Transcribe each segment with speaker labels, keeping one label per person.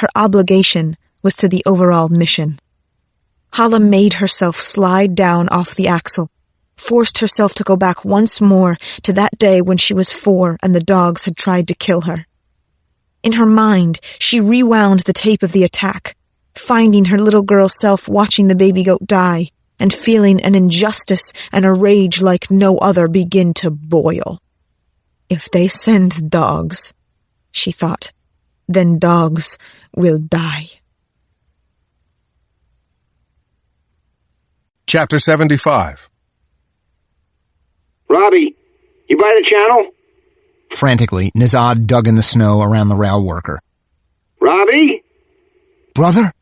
Speaker 1: Her obligation was to the overall mission. Hala made herself slide down off the axle, forced herself to go back once more to that day when she was 4 and the dogs had tried to kill her. In her mind, she rewound the tape of the attack, finding her little girl self watching the baby goat die and feeling an injustice and a rage like no other begin to boil. If they send dogs, she thought, then dogs will die.
Speaker 2: Chapter 75.
Speaker 3: Robbie, you by the channel?
Speaker 4: Frantically, Nizad dug in the snow around the rail worker.
Speaker 3: Robbie?
Speaker 4: Brother?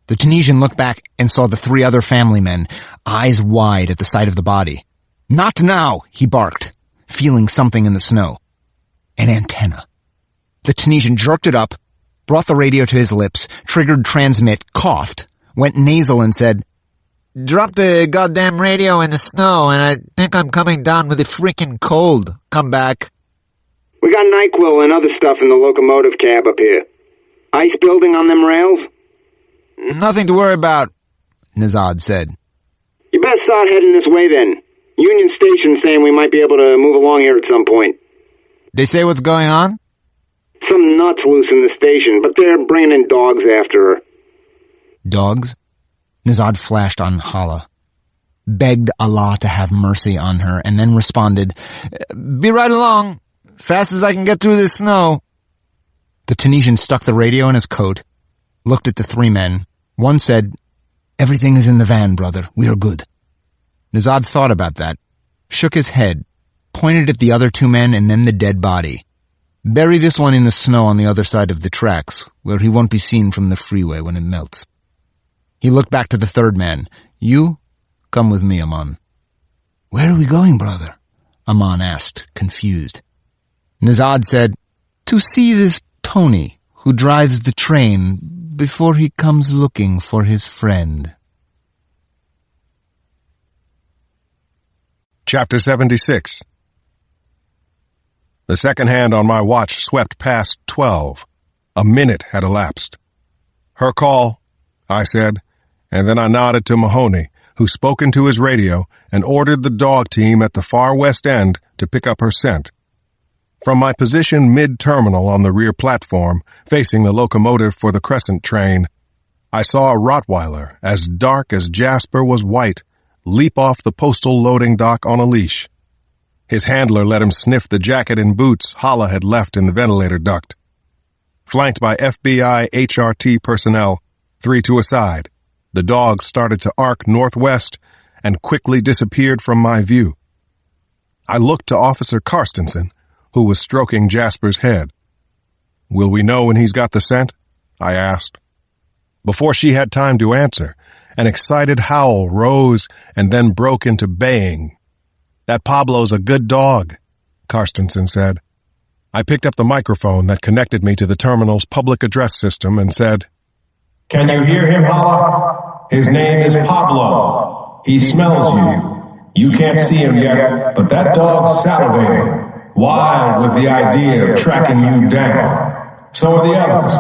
Speaker 4: The Tunisian looked back and saw the 3 other family men, eyes wide at the sight of the body. Not now, he barked, feeling something in the snow. An antenna. The Tunisian jerked it up, brought the radio to his lips, triggered transmit, coughed, went nasal and said, "Drop the goddamn radio in the snow and I think I'm coming down with a freaking cold. Come back."
Speaker 3: We got NyQuil and other stuff in the locomotive cab up here. Ice building on them rails?
Speaker 4: Nothing to worry about, Nizad said.
Speaker 3: You better start heading this way then. Union Station's saying we might be able to move along here at some point.
Speaker 4: They say what's going on?
Speaker 3: Some nuts loose in the station, but they're bringing in dogs after her.
Speaker 4: Dogs? Nizad flashed on Hala, begged Allah to have mercy on her, and then responded, "Be right along, fast as I can get through this snow." The Tunisian stuck the radio in his coat, looked at the 3 men. One said, "Everything is in the van, brother. We are good." Nizad thought about that, shook his head, pointed at the other 2 men and then the dead body. "Bury this one in the snow on the other side of the tracks, where he won't be seen from the freeway when it melts." He looked back to the 3rd man. "You, come with me, Aman." "Where are we going, brother?" Aman asked, confused. Nizad said, "To see this Tony, who drives the train, before he comes looking for his friend."
Speaker 2: Chapter 76. The second hand on my watch swept past 12. A minute had elapsed. "Her call," I said, and then I nodded to Mahoney, who spoke into his radio and ordered the dog team at the far west end to pick up her scent. From my position mid-terminal on the rear platform, facing the locomotive for the Crescent train, I saw a Rottweiler, as dark as Jasper was white, leap off the postal loading dock on a leash. His handler let him sniff the jacket and boots Hala had left in the ventilator duct. Flanked by FBI HRT personnel, 3 to a side, the dog started to arc northwest and quickly disappeared from my view. I looked to Officer Karstensen, who was stroking Jasper's head. "Will we know when he's got the scent?" I asked. Before she had time to answer, an excited howl rose and then broke into baying. "That Pablo's a good dog," Karstensen said. I picked up the microphone that connected me to the terminal's public address system and said,
Speaker 5: "Can you hear him, Hala? His name is Pablo. He smells you. You can't see him yet, but that dog's salivating, wild with the idea of tracking you down. So are the others.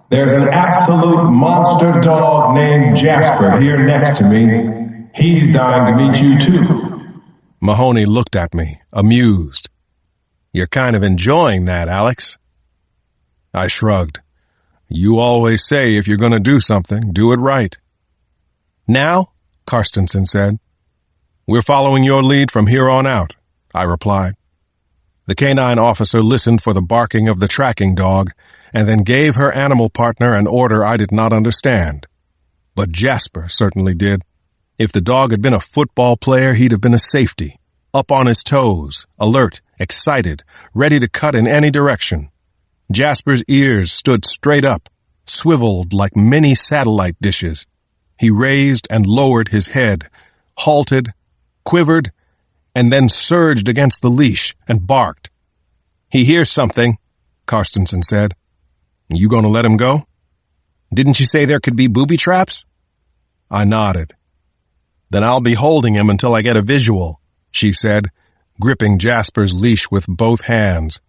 Speaker 5: There's an absolute monster dog named Jasper here next to me. He's dying to meet you too."
Speaker 2: Mahoney looked at me, amused. "You're kind of enjoying that, Alex." I shrugged. "You always say if you're going to do something, do it right." "Now?" Karstensen said. "We're following your lead from here on out," I replied. The canine officer listened for the barking of the tracking dog and then gave her animal partner an order I did not understand. But Jasper certainly did. If the dog had been a football player, he'd have been a safety, up on his toes, alert, excited, ready to cut in any direction. Jasper's ears stood straight up, swiveled like mini satellite dishes. He raised and lowered his head, halted, quivered, and then surged against the leash and barked. "He hears something," Karstensen said. "You gonna let him go?" "Didn't you say there could be booby traps?" I nodded. "Then I'll be holding him until I get a visual," she said, gripping Jasper's leash with both hands.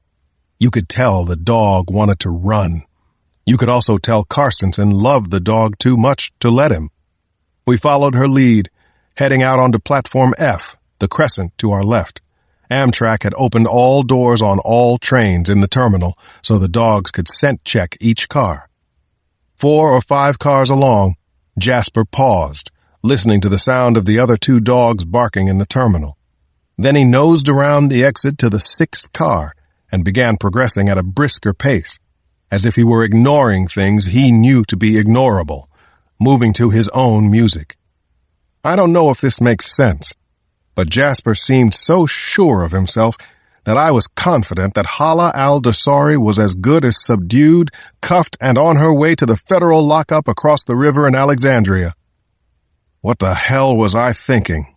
Speaker 2: You could tell the dog wanted to run. You could also tell Carstensen loved the dog too much to let him. We followed her lead, heading out onto Platform F, the crescent to our left. Amtrak had opened all doors on all trains in the terminal so the dogs could scent check each car. 4 or 5 cars along, Jasper paused, listening to the sound of the other 2 dogs barking in the terminal. Then he nosed around the exit to the 6th car and began progressing at a brisker pace, as if he were ignoring things he knew to be ignorable, moving to his own music. I don't know if this makes sense, but Jasper seemed so sure of himself that I was confident that Hala al-Dosari was as good as subdued, cuffed, and on her way to the federal lockup across the river in Alexandria. What the hell was I thinking?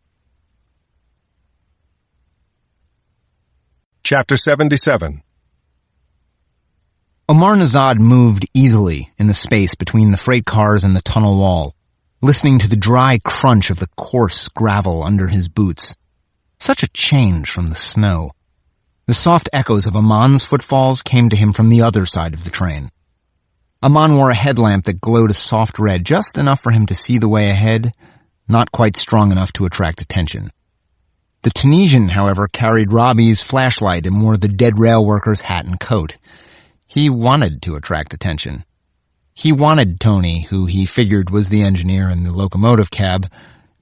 Speaker 2: Chapter 77.
Speaker 4: Omar Nezad moved easily in the space between the freight cars and the tunnel wall, listening to the dry crunch of the coarse gravel under his boots. Such a change from the snow. The soft echoes of Aman's footfalls came to him from the other side of the train. Aman wore a headlamp that glowed a soft red, just enough for him to see the way ahead, not quite strong enough to attract attention. The Tunisian, however, carried Robbie's flashlight and wore the dead rail worker's hat and coat. He wanted to attract attention. He wanted Tony, who he figured was the engineer in the locomotive cab,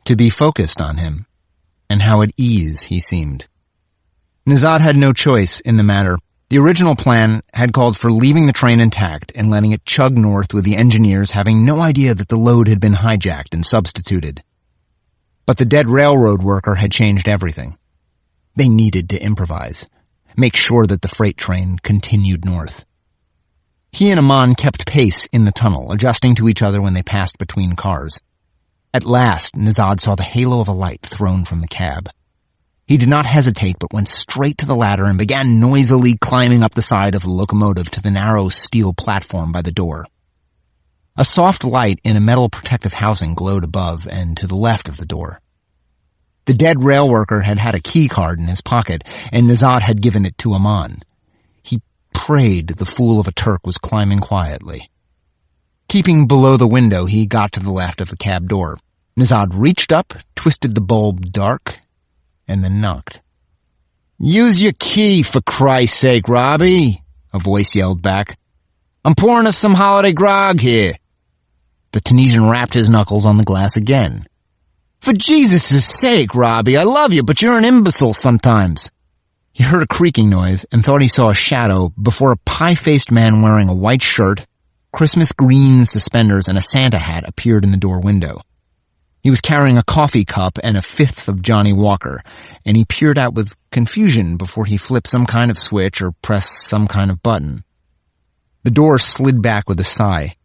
Speaker 4: to be focused on him, and how at ease he seemed. Nezad had no choice in the matter. The original plan had called for leaving the train intact and letting it chug north with the engineers having no idea that the load had been hijacked and substituted. But the dead railroad worker had changed everything. They needed to improvise, make sure that the freight train continued north. He and Aman kept pace in the tunnel, adjusting to each other when they passed between cars. At last, Nezad saw the halo of a light thrown from the cab. He did not hesitate, but went straight to the ladder and began noisily climbing up the side of the locomotive to the narrow steel platform by the door. A soft light in a metal protective housing glowed above and to the left of the door. The dead rail worker had had a key card in his pocket, and Nezad had given it to Aman. He prayed the fool of a Turk was climbing quietly. Keeping below the window, he got to the left of the cab door. Nezad reached up, twisted the bulb dark, and then knocked. "Use your key, for Christ's sake, Robbie," a voice yelled back. "I'm pouring us some holiday grog here." The Tunisian rapped his knuckles on the glass again. "For Jesus' sake, Robbie, I love you, but you're an imbecile sometimes." He heard a creaking noise and thought he saw a shadow before a pie-faced man wearing a white shirt, Christmas green suspenders, and a Santa hat appeared in the door window. He was carrying a coffee cup and a fifth of Johnny Walker, and he peered out with confusion before he flipped some kind of switch or pressed some kind of button. The door slid back with a sigh.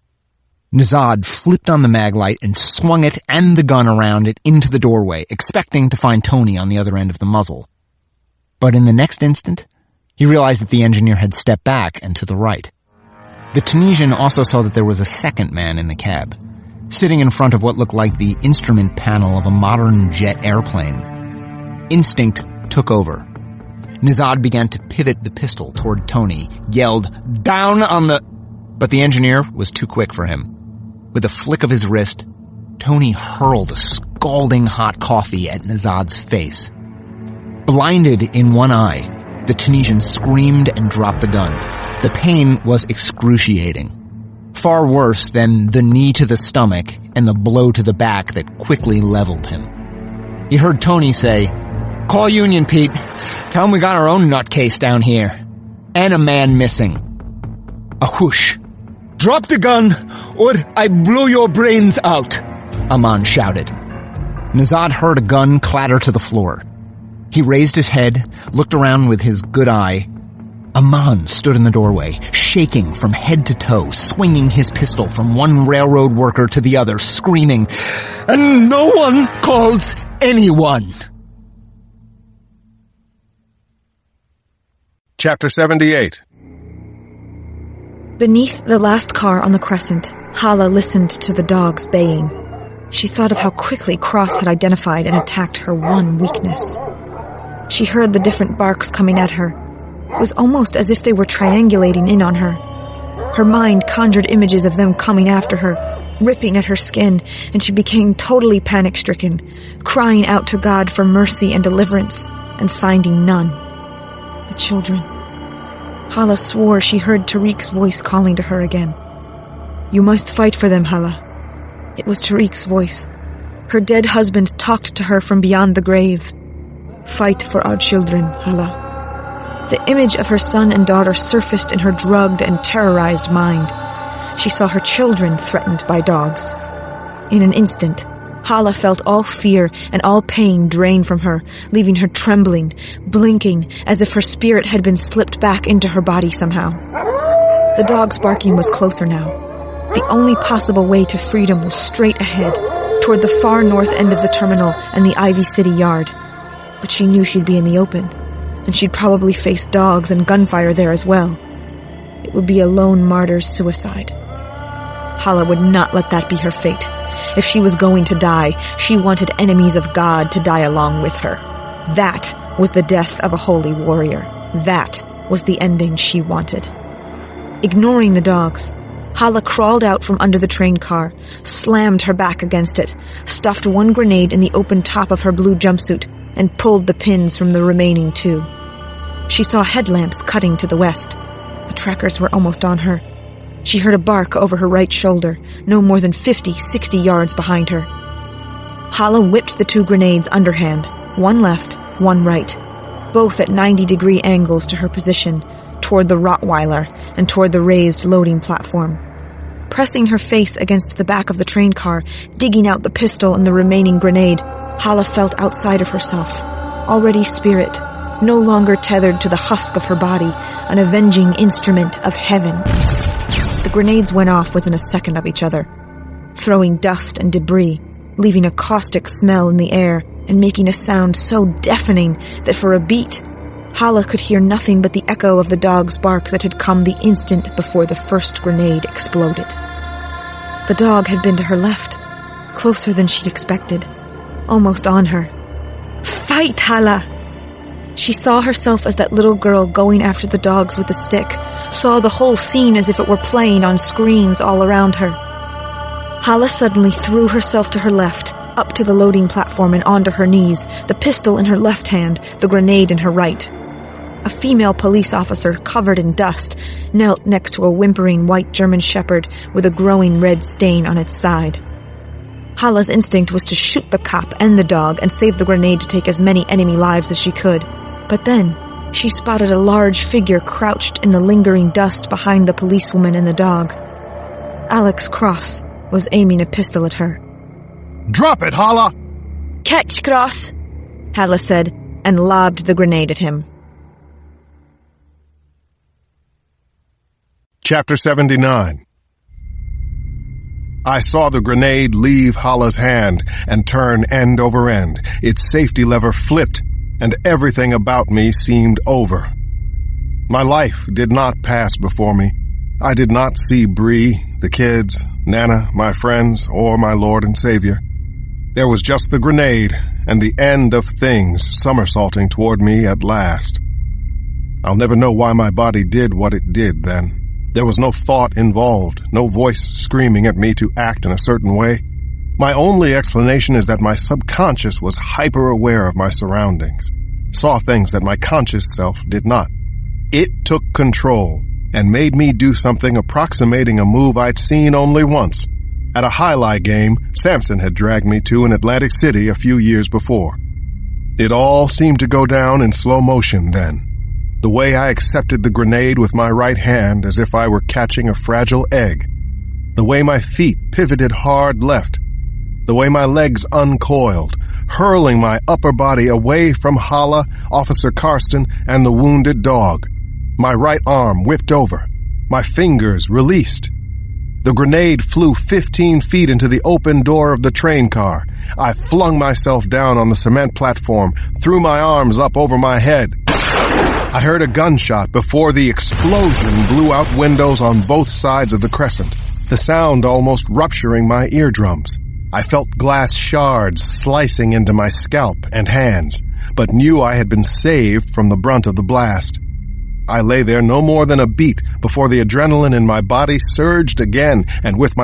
Speaker 4: Nezad flipped on the mag light and swung it and the gun around it into the doorway, expecting to find Tony on the other end of the muzzle. But in the next instant, he realized that the engineer had stepped back and to the right. The Tunisian also saw that there was a second man in the cab, sitting in front of what looked like the instrument panel of a modern jet airplane. Instinct took over. Nezad began to pivot the pistol toward Tony, yelled, "Down on the—" But the engineer was too quick for him. With a flick of his wrist, Tony hurled a scalding hot coffee at Nezad's face. Blinded in one eye, the Tunisian screamed and dropped the gun. The pain was excruciating. Far worse than the knee to the stomach and the blow to the back that quickly leveled him. He heard Tony say, "Call Union, Pete. Tell him we got our own nutcase down here. And a man missing." A whoosh. "Drop the gun, or I blow your brains out," Aman shouted. Nezad heard a gun clatter to the floor. He raised his head, looked around with his good eye. Aman stood in the doorway, shaking from head to toe, swinging his pistol from one railroad worker to the other, screaming, "And no one calls anyone!"
Speaker 2: Chapter 78.
Speaker 1: Beneath the last car on the crescent, Hala listened to the dogs baying. She thought of how quickly Cross had identified and attacked her one weakness. She heard the different barks coming at her. It was almost as if they were triangulating in on her. Her mind conjured images of them coming after her, ripping at her skin, and she became totally panic-stricken, crying out to God for mercy and deliverance, and finding none. The children. Hala swore she heard Tariq's voice calling to her again. "You must fight for them, Hala." It was Tariq's voice. Her dead husband talked to her from beyond the grave. "Fight for our children, Hala." The image of her son and daughter surfaced in her drugged and terrorized mind. She saw her children threatened by dogs. In an instant, Hala felt all fear and all pain drain from her, leaving her trembling, blinking, as if her spirit had been slipped back into her body somehow. The dog's barking was closer now. The only possible way to freedom was straight ahead, toward the far north end of the terminal and the Ivy City yard. But she knew she'd be in the open, and she'd probably face dogs and gunfire there as well. It would be a lone martyr's suicide. Hala would not let that be her fate. If she was going to die, she wanted enemies of God to die along with her. That was the death of a holy warrior. That was the ending she wanted. Ignoring the dogs, Hala crawled out from under the train car, slammed her back against it, stuffed one grenade in the open top of her blue jumpsuit, and pulled the pins from the remaining two. She saw headlamps cutting to the west. The trackers were almost on her. She heard a bark over her right shoulder, no more than 50-60 yards behind her. Hala whipped the two grenades underhand, one left, one right, both at 90-degree angles to her position, toward the Rottweiler and toward the raised loading platform. Pressing her face against the back of the train car, digging out the pistol and the remaining grenade, Hala felt outside of herself, already spirit, no longer tethered to the husk of her body, an avenging instrument of heaven. The grenades went off within a second of each other, throwing dust and debris, leaving a caustic smell in the air and making a sound so deafening that for a beat, Hala could hear nothing but the echo of the dog's bark that had come the instant before the first grenade exploded. The dog had been to her left, closer than she'd expected, almost on her. "Fight, Hala!" She saw herself as that little girl going after the dogs with the stick, saw the whole scene as if it were playing on screens all around her. Hala suddenly threw herself to her left, up to the loading platform and onto her knees, the pistol in her left hand, the grenade in her right. A female police officer, covered in dust, knelt next to a whimpering white German shepherd with a growing red stain on its side. Hala's instinct was to shoot the cop and the dog and save the grenade to take as many enemy lives as she could. But then, she spotted a large figure crouched in the lingering dust behind the policewoman and the dog. Alex Cross was aiming a pistol at her.
Speaker 2: "Drop it, Hala!"
Speaker 1: "Catch, Cross," Hala said, and lobbed the grenade at him.
Speaker 2: Chapter 79. I saw the grenade leave Hala's hand and turn end over end. Its safety lever flipped, and everything about me seemed over. My life did not pass before me. I did not see Bree, the kids, Nana, my friends, or my Lord and Savior. There was just the grenade and the end of things somersaulting toward me at last. I'll never know why my body did what it did then. There was no thought involved, no voice screaming at me to act in a certain way. My only explanation is that my subconscious was hyper-aware of my surroundings, saw things that my conscious self did not. It took control and made me do something approximating a move I'd seen only once. At a highlight game Samson had dragged me to in Atlantic City a few years before. It all seemed to go down in slow motion then. The way I accepted the grenade with my right hand as if I were catching a fragile egg. The way my feet pivoted hard left. The way my legs uncoiled, hurling my upper body away from Hala, Officer Karsten, and the wounded dog. My right arm whipped over. My fingers released. The grenade flew 15 feet into the open door of the train car. I flung myself down on the cement platform, threw my arms up over my head. I heard a gunshot before the explosion blew out windows on both sides of the crescent, the sound almost rupturing my eardrums. I felt glass shards slicing into my scalp and hands, but knew I had been saved from the brunt of the blast. I lay there no more than a beat before the adrenaline in my body surged again, and with my